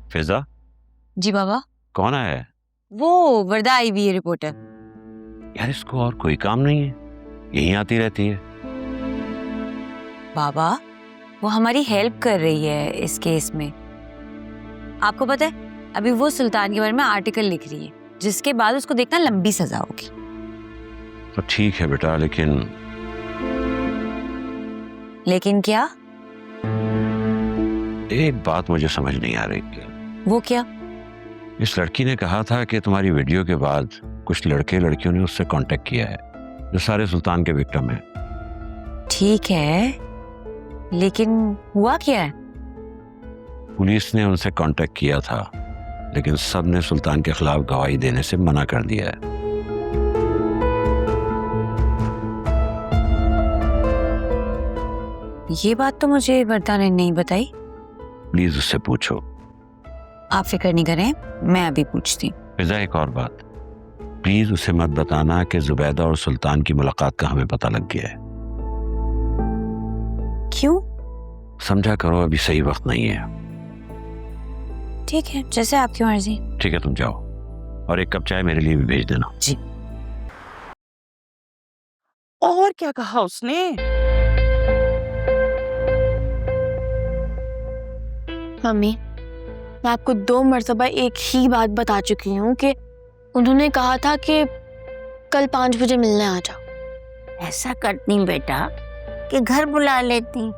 फिजा, जी बाबा। कौन आया है? वो वर्दा आई हुई है रिपोर्टर। यार इसको और कोई काम नहीं है, यहीं आती रहती है। बाबा वो हमारी हेल्प कर रही है इस केस में। आपको पता है अभी वो सुल्तान के बारे में आर्टिकल लिख रही है, जिसके बाद उसको देखना लंबी सजा होगी। तो ठीक है बेटा, लेकिन क्या? एक बात मुझे समझ नहीं आ रही। वो क्या? इस लड़की ने कहा था कि तुम्हारी वीडियो के बाद कुछ लड़के लड़कियों ने उससे कांटेक्ट किया है जो सारे सुल्तान के विक्टिम हैं। ठीक है, लेकिन हुआ क्या है? पुलिस ने उनसे कांटेक्ट किया था, लेकिन सब ने सुल्तान के खिलाफ गवाही देने से मना कर दिया है। ये बात तो मुझे वर्दा ने नहीं बताई। प्लीज उससे पूछो। आप फिक्र नहीं करें, मैं अभी पूछती। फिजा, एक और बात, प्लीज उसे मत बताना कि जुबैदा और सुल्तान की मुलाकात का हमें पता लग गया है। क्यों? समझा करो, अभी सही वक्त नहीं है। ठीक है, जैसे आपकी मर्जी। ठीक है, तुम जाओ और एक कप चाय मेरे लिए भी भेज देना। जी। और क्या कहा उसने? मम्मी, मैं आपको 2 मरतबा एक ही बात बता चुकी हूँ कि उन्होंने कहा था कि कल 5 बजे मिलने आ जाओ। ऐसा करती बेटा कि घर बुला लेती,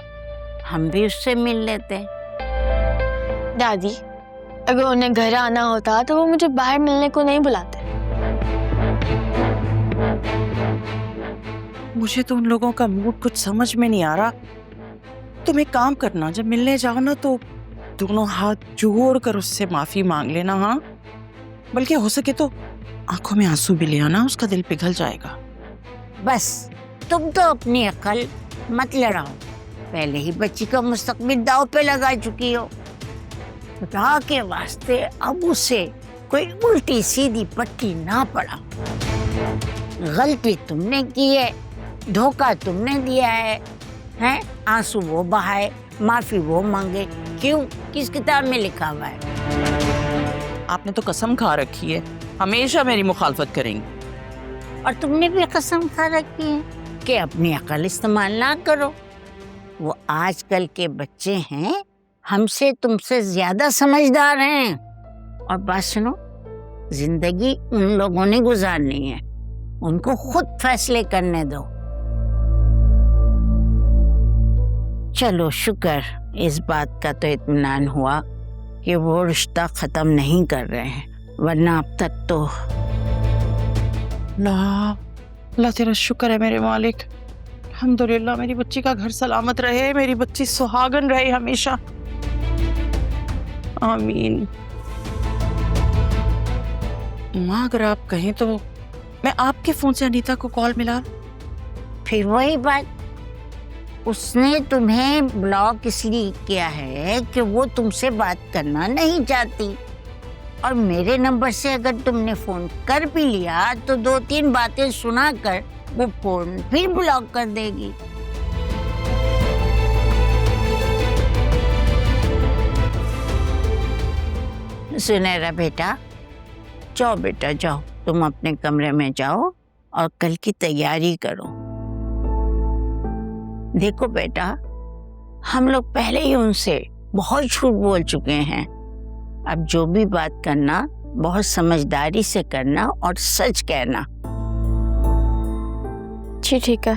हम भी उससे मिल लेते। दादी, अगर उन्हें घर आना होता तो वो मुझे बाहर मिलने को नहीं बुलाते। मुझे तो उन लोगों का मूड कुछ समझ में नहीं आ रहा। तुम एक काम करना, जब मिलने जाओ ना तो दोनों हाथ जोड़ कर उससे माफी मांग लेना। हाँ, बल्कि हो सके तो आंखों में आंसू भी ले आना, उसका दिल पिघल जाएगा। बस तुम तो अपनी अकल मत लड़ाओ, पहले ही बच्ची का मुस्तकबिल दांव पे लगा चुकी हो। खुदा के वास्ते अब उसे कोई उल्टी सीधी पट्टी ना पड़ा। गलती तुमने की है, धोखा तुमने दिया है, हैं? आंसू वो बहाए, माफी वो मांगे। क्यों? किस किताब में लिखा हुआ है? आपने तो कसम खा रखी है हमेशा मेरी मुखालफत करेंगी। और तुमने भी कसम खा रखी है कि अपनी अकल इस्तेमाल ना करो। वो आजकल के बच्चे हैं, हमसे तुमसे ज्यादा समझदार हैं। और बात सुनो, जिंदगी उन लोगों ने गुजारनी है, उनको खुद फैसले करने दो। चलो शुक्र इस बात का तो इत्मीनान हुआ कि वो रिश्ता खत्म नहीं कर रहे हैं, वरना अब तक तो। अल्लाह तेरा शुक्र है मेरे मालिक, अल्हम्दुलिल्लाह मेरी बच्ची का घर सलामत रहे, मेरी बच्ची सुहागन रहे हमेशा, आमीन। माँ, अगर आप कहें तो मैं आपके फोन से अनीता को कॉल मिला। फिर वही बात, उसने तुम्हें ब्लॉक इसलिए किया है कि वो तुमसे बात करना नहीं चाहती। और मेरे नंबर से अगर तुमने फोन कर भी लिया तो 2-3 बातें सुनाकर वो फोन फिर ब्लॉक कर देगी। सुनहरा बेटा, जाओ बेटा जाओ, तुम अपने कमरे में जाओ और कल की तैयारी करो। देखो बेटा, हम लोग पहले ही उनसे बहुत झूठ बोल चुके हैं। अब जो भी बात करना बहुत समझदारी से करना और सच कहना। जी ठीक है।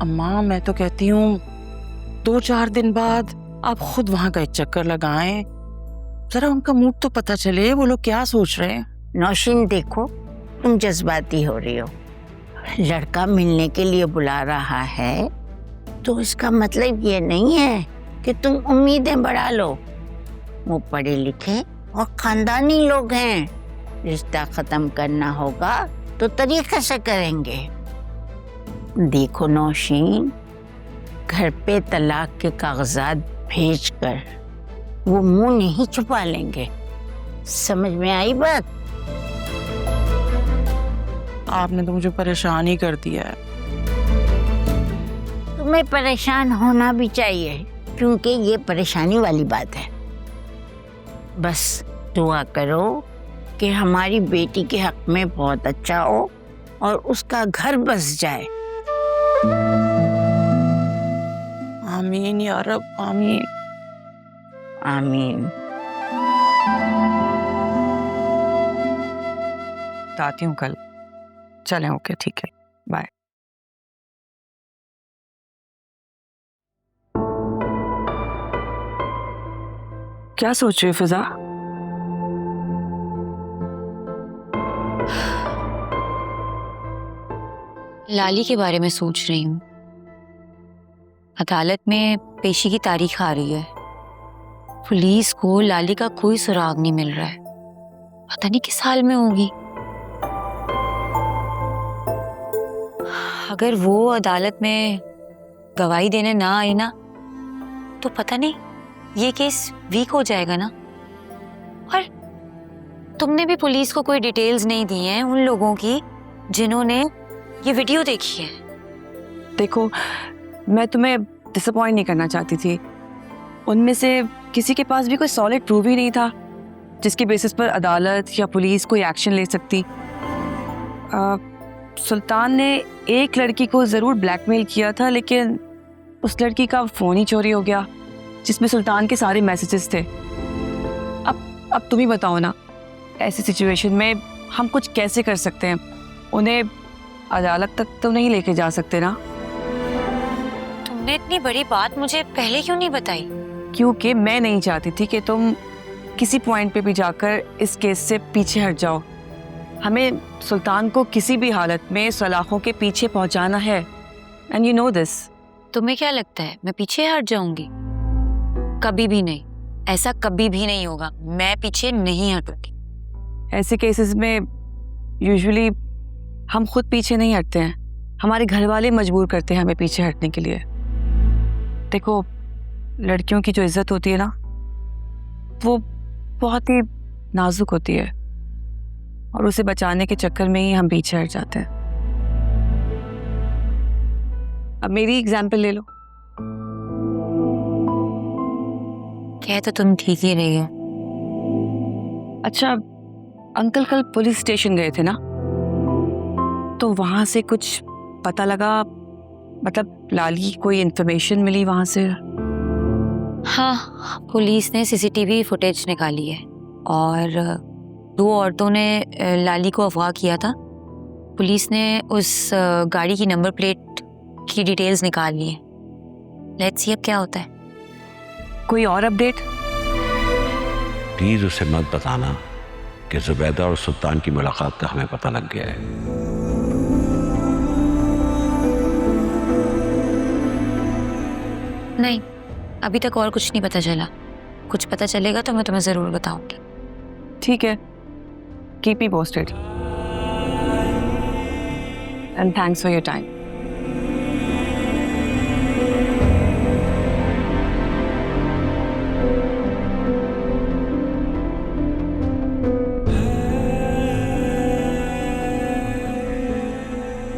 अम्मा, मैं तो कहती हूँ 2-4 दिन बाद आप खुद वहां का एक चक्कर लगाएं, जरा उनका मूड तो पता चले, वो लोग क्या सोच रहे हैं। नौशीन देखो, तुम जज्बाती हो रही हो। लड़का मिलने के लिए बुला रहा है तो इसका मतलब ये नहीं है कि तुम उम्मीदें बढ़ा लो। वो पढ़े लिखे और खानदानी लोग हैं, रिश्ता खत्म करना होगा तो तरीके से करेंगे। देखो नौशीन, घर पे तलाक के कागजात भेजकर वो मुंह नहीं छुपा लेंगे। समझ में आई बात? आपने तो मुझे परेशान ही कर दिया है। तुम्हें परेशान होना भी चाहिए, क्योंकि ये परेशानी वाली बात है। बस दुआ करो कि हमारी बेटी के हक में बहुत अच्छा हो और उसका घर बस जाए। आमीन या रब, आमीन। आमीन। आती हूँ कल। चलें, ओके, ठीक है, बाय। क्या सोच रही हो फिजा? लाली के बारे में सोच रही हूँ। अदालत में पेशी की तारीख आ रही है। पुलिस को लाली का कोई सुराग नहीं मिल रहा है। पता नहीं किस हाल में होगी। अगर वो अदालत में गवाही देने ना आई ना, तो पता नहीं ये केस वीक हो जाएगा ना। और तुमने भी पुलिस को कोई डिटेल्स नहीं दी हैं उन लोगों की जिन्होंने ये वीडियो देखी है। देखो, मैं तुम्हें डिसअपॉइंट नहीं करना चाहती थी। उनमें से किसी के पास भी कोई सॉलिड प्रूफ ही नहीं था जिसके बेसिस पर अदालत या पुलिस कोई एक्शन ले सकती। सुल्तान ने एक लड़की को ज़रूर ब्लैकमेल किया था, लेकिन उस लड़की का फ़ोन ही चोरी हो गया जिसमें सुल्तान के सारे मैसेजेस थे। अब तुम ही बताओ ना, ऐसी सिचुएशन में हम कुछ कैसे कर सकते हैं? उन्हें अदालत तक तो नहीं लेके जा सकते ना। तुमने इतनी बड़ी बात मुझे पहले क्यों नहीं बताई? क्योंकि मैं नहीं चाहती थी कि तुम किसी पॉइंट पे भी जाकर इस केस से पीछे हट जाओ। हमें सुल्तान को किसी भी हालत में सलाखों के पीछे पहुंचाना है, एंड यू नो दिस। तुम्हें क्या लगता है मैं पीछे हट जाऊंगी? कभी भी नहीं, ऐसा कभी भी नहीं होगा। मैं पीछे नहीं हटूंगी। ऐसे केसेस में यूजुअली हम खुद पीछे नहीं हटते हैं, हमारे घर वाले मजबूर करते हैं हमें पीछे हटने के लिए। देखो, लड़कियों की जो इज्जत होती है ना, वो बहुत ही नाजुक होती है, और उसे बचाने के चक्कर में ही हम पीछे हट जाते हैं। अब मेरी एग्जाम्पल ले लो। कह तो तुम ठीक ही रही हो। अच्छा, अंकल कल पुलिस स्टेशन गए थे ना, तो वहां से कुछ पता लगा? मतलब लाली कोई इन्फॉर्मेशन मिली वहां से? हाँ, पुलिस ने सीसीटीवी फुटेज निकाली है और 2 औरतों ने लाली को अगवा किया था। पुलिस ने उस गाड़ी की नंबर प्लेट की डिटेल्स निकाल ली है। लेट्स सी अब क्या होता है। कोई और अपडेट? प्लीज उसे मत बताना कि जुबैदा और सुल्तान की मुलाकात का हमें पता लग गया है। नहीं, अभी तक और कुछ नहीं पता चला। कुछ पता चलेगा तो मैं तुम्हें जरूर बताऊंगी। ठीक है, keep me posted, and thanks for your time.